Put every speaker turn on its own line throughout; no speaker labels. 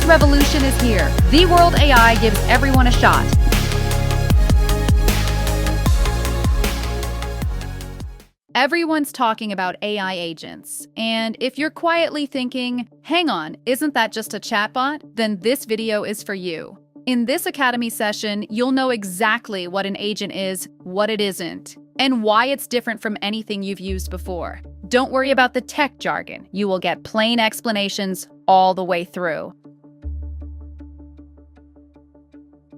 next revolution is here. VeWorld AI gives everyone a shot. Everyone's talking about AI agents, and if you're quietly thinking, hang on, isn't that just a chatbot? Then this video is for you. In this Academy session, you'll know exactly what an agent is, what it isn't, and why it's different from anything you've used before. Don't worry about the tech jargon. You will get plain explanations all the way through.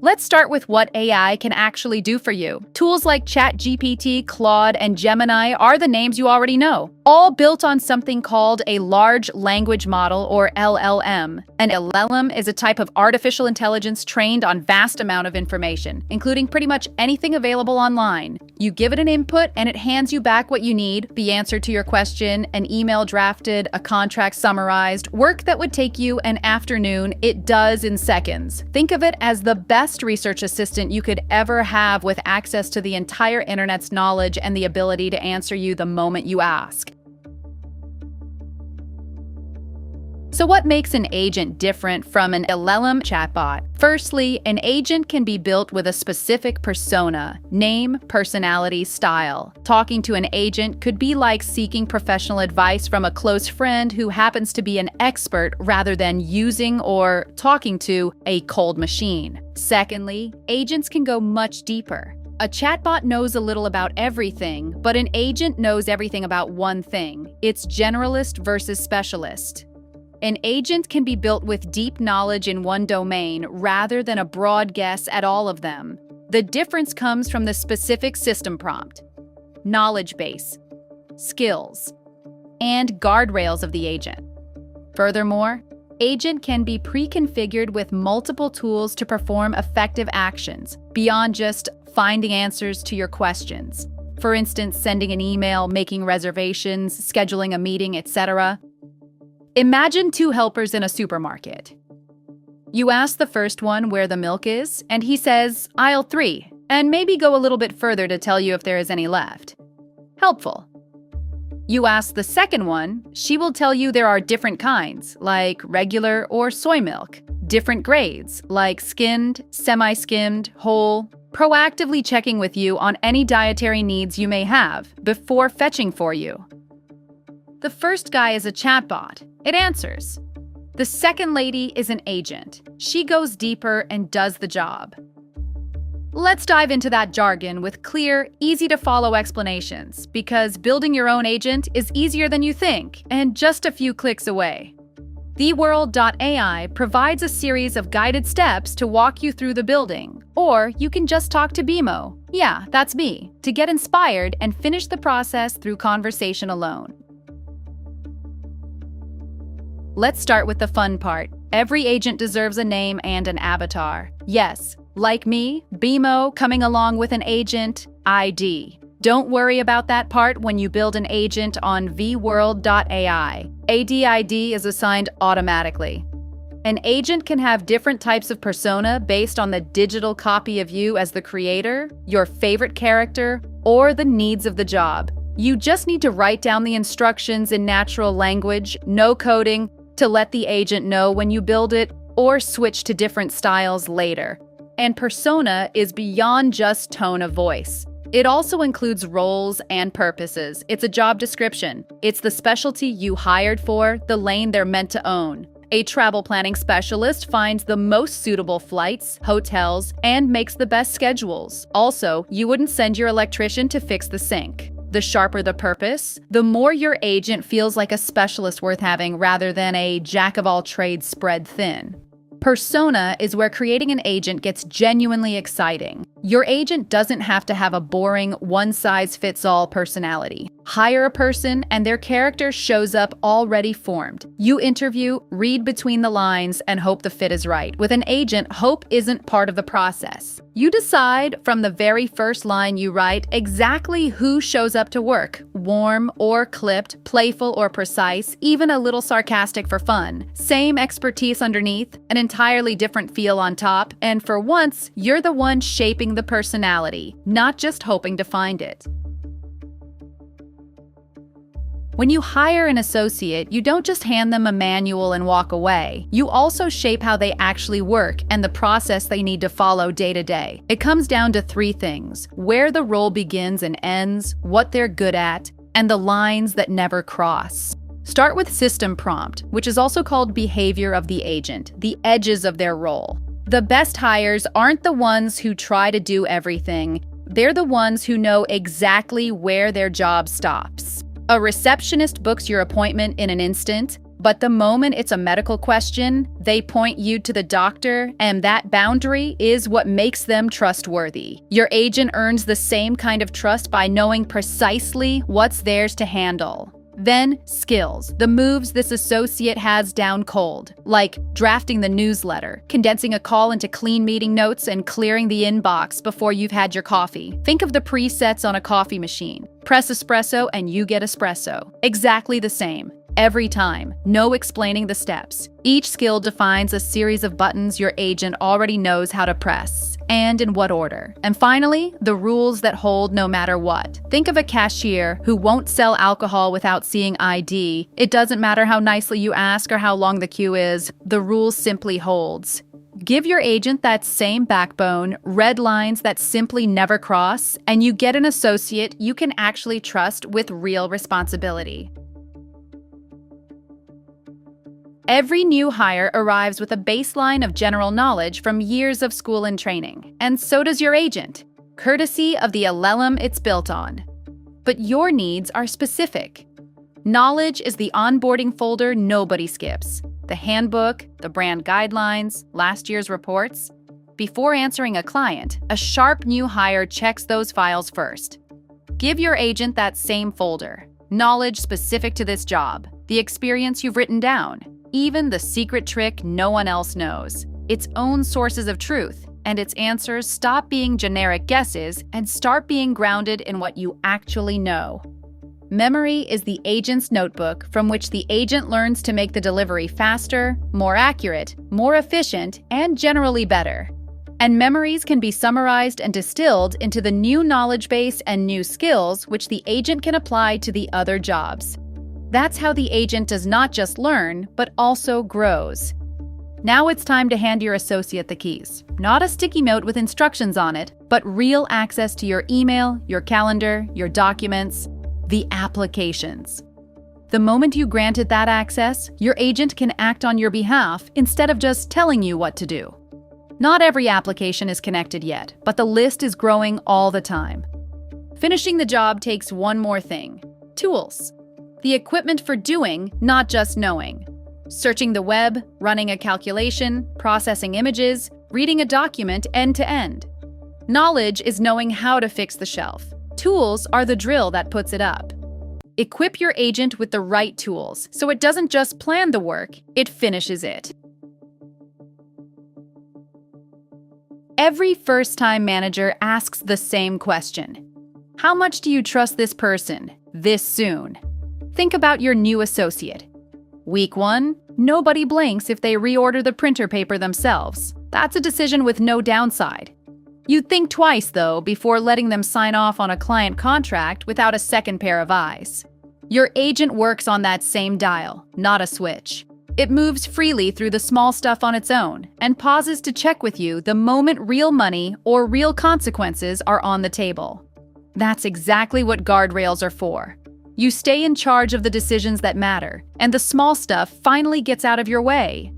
Let's start with what AI can actually do for you. Tools like ChatGPT, Claude, and Gemini are the names you already know, all built on something called a large language model, or LLM. An LLM is a type of artificial intelligence trained on vast amount of information, including pretty much anything available online. You give it an input and it hands you back what you need: the answer to your question, an email drafted, a contract summarized. Work that would take you an afternoon, it does in seconds. Think of it as the best research assistant you could ever have, with access to the entire internet's knowledge and the ability to answer you the moment you ask. So what makes an agent different from an LLM chatbot? Firstly, an agent can be built with a specific persona: name, personality, style. Talking to an agent could be like seeking professional advice from a close friend who happens to be an expert, rather than using or talking to a cold machine. Secondly, agents can go much deeper. A chatbot knows a little about everything, but an agent knows everything about one thing. It's generalist versus specialist. An agent can be built with deep knowledge in one domain rather than a broad guess at all of them. The difference comes from the specific system prompt, knowledge base, skills, and guardrails of the agent. Furthermore, agent can be pre-configured with multiple tools to perform effective actions beyond just finding answers to your questions. For instance, sending an email, making reservations, scheduling a meeting, etc. Imagine two helpers in a supermarket. You ask the first one where the milk is, and he says, aisle 3, and maybe go a little bit further to tell you if there is any left. Helpful. You ask the second one, she will tell you there are different kinds, like regular or soy milk, different grades, like skimmed, semi-skimmed, whole, proactively checking with you on any dietary needs you may have before fetching for you. The first guy is a chatbot. It answers. The second lady is an agent. She goes deeper and does the job. Let's dive into that jargon with clear, easy-to-follow explanations, because building your own agent is easier than you think, and just a few clicks away. VeWorld.ai provides a series of guided steps to walk you through the building, or you can just talk to BMO, yeah, that's me, to get inspired and finish the process through conversation alone. Let's start with the fun part. Every agent deserves a name and an avatar. Yes, like me, BMO coming along with an agent ID. Don't worry about that part when you build an agent on VeWorld.ai. ADID is assigned automatically. An agent can have different types of persona based on the digital copy of you as the creator, your favorite character, or the needs of the job. You just need to write down the instructions in natural language, no coding, to let the agent know when you build it, or switch to different styles later. And persona is beyond just tone of voice. It also includes roles and purposes. It's a job description. It's the specialty you hired for, the lane they're meant to own. A travel planning specialist finds the most suitable flights, hotels, and makes the best schedules. Also, you wouldn't send your electrician to fix the sink. The sharper the purpose, the more your agent feels like a specialist worth having rather than a jack-of-all-trades spread thin. Persona is where creating an agent gets genuinely exciting. Your agent doesn't have to have a boring, one-size-fits-all personality. Hire a person and their character shows up already formed. You interview, read between the lines, and hope the fit is right. With an agent, hope isn't part of the process. You decide from the very first line you write exactly who shows up to work. Warm or clipped, playful or precise, even a little sarcastic for fun. Same expertise underneath, an entirely different feel on top, and for once, you're the one shaping the personality, not just hoping to find it. When you hire an associate, you don't just hand them a manual and walk away. You also shape how they actually work and the process they need to follow day to day. It comes down to three things: where the role begins and ends, what they're good at, and the lines that never cross. Start with system prompt, which is also called behavior of the agent, the edges of their role. The best hires aren't the ones who try to do everything. They're the ones who know exactly where their job stops. A receptionist books your appointment in an instant, but the moment it's a medical question, they point you to the doctor, and that boundary is what makes them trustworthy. Your agent earns the same kind of trust by knowing precisely what's theirs to handle. Then, skills, the moves this associate has down cold, like drafting the newsletter, condensing a call into clean meeting notes, and clearing the inbox before you've had your coffee. Think of the presets on a coffee machine. Press espresso and you get espresso. Exactly the same. Every time. No explaining the steps. Each skill defines a series of buttons your agent already knows how to press, and in what order. And finally, the rules that hold no matter what. Think of a cashier who won't sell alcohol without seeing ID. It doesn't matter how nicely you ask or how long the queue is. The rule simply holds. Give your agent that same backbone, red lines that simply never cross, and you get an associate you can actually trust with real responsibility. Every new hire arrives with a baseline of general knowledge from years of school and training, and so does your agent, courtesy of the LLM it's built on. But your needs are specific. Knowledge is the onboarding folder nobody skips. The handbook, the brand guidelines, last year's reports. Before answering a client, a sharp new hire checks those files first. Give your agent that same folder. Knowledge specific to this job, the experience you've written down, even the secret trick no one else knows. Its own sources of truth, and its answers stop being generic guesses and start being grounded in what you actually know. Memory is the agent's notebook from which the agent learns to make the delivery faster, more accurate, more efficient, and generally better. And memories can be summarized and distilled into the new knowledge base and new skills which the agent can apply to the other jobs. That's how the agent does not just learn, but also grows. Now it's time to hand your associate the keys. Not a sticky note with instructions on it, but real access to your email, your calendar, your documents, the applications. The moment you granted that access, your agent can act on your behalf instead of just telling you what to do. Not every application is connected yet, but the list is growing all the time. Finishing the job takes one more thing: tools. The equipment for doing, not just knowing. Searching the web, running a calculation, processing images, reading a document end to end. Knowledge is knowing how to fix the shelf. Tools are the drill that puts it up. Equip your agent with the right tools, so it doesn't just plan the work, it finishes it. Every first-time manager asks the same question. How much do you trust this person, this soon? Think about your new associate. Week 1, nobody blinks if they reorder the printer paper themselves. That's a decision with no downside. You'd think twice, though, before letting them sign off on a client contract without a second pair of eyes. Your agent works on that same dial, not a switch. It moves freely through the small stuff on its own and pauses to check with you the moment real money or real consequences are on the table. That's exactly what guardrails are for. You stay in charge of the decisions that matter, and the small stuff finally gets out of your way.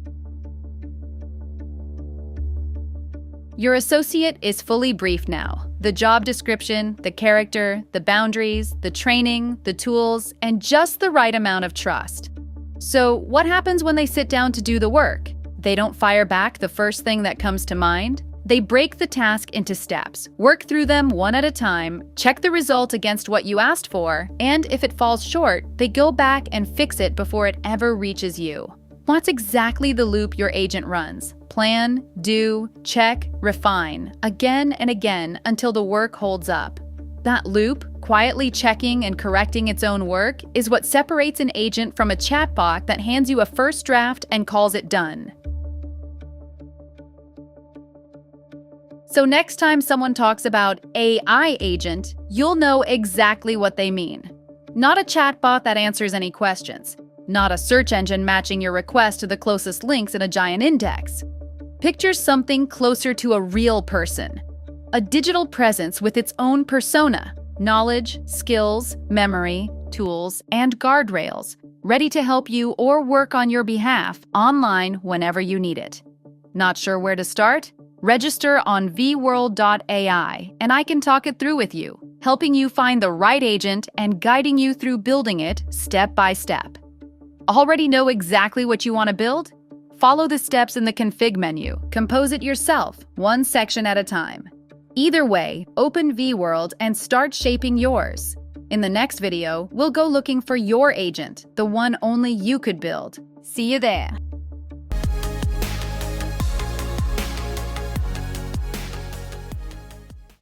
Your associate is fully briefed now. The job description, the character, the boundaries, the training, the tools, and just the right amount of trust. So, what happens when they sit down to do the work? They don't fire back the first thing that comes to mind. They break the task into steps, work through them one at a time, check the result against what you asked for, and if it falls short, they go back and fix it before it ever reaches you. That's exactly the loop your agent runs. Plan, do, check, refine, again and again until the work holds up. That loop, quietly checking and correcting its own work, is what separates an agent from a chatbot that hands you a first draft and calls it done. So next time someone talks about AI agent, you'll know exactly what they mean. Not a chatbot that answers any questions. Not a search engine matching your request to the closest links in a giant index. Picture something closer to a real person. A digital presence with its own persona, knowledge, skills, memory, tools, and guardrails, ready to help you or work on your behalf online whenever you need it. Not sure where to start? Register on VeWorld.ai and I can talk it through with you, helping you find the right agent and guiding you through building it step by step. Already know exactly what you want to build? Follow the steps in the config menu. Compose it yourself, one section at a time. Either way, open VeWorld and start shaping yours. In the next video, we'll go looking for your agent, the one only you could build. See you there.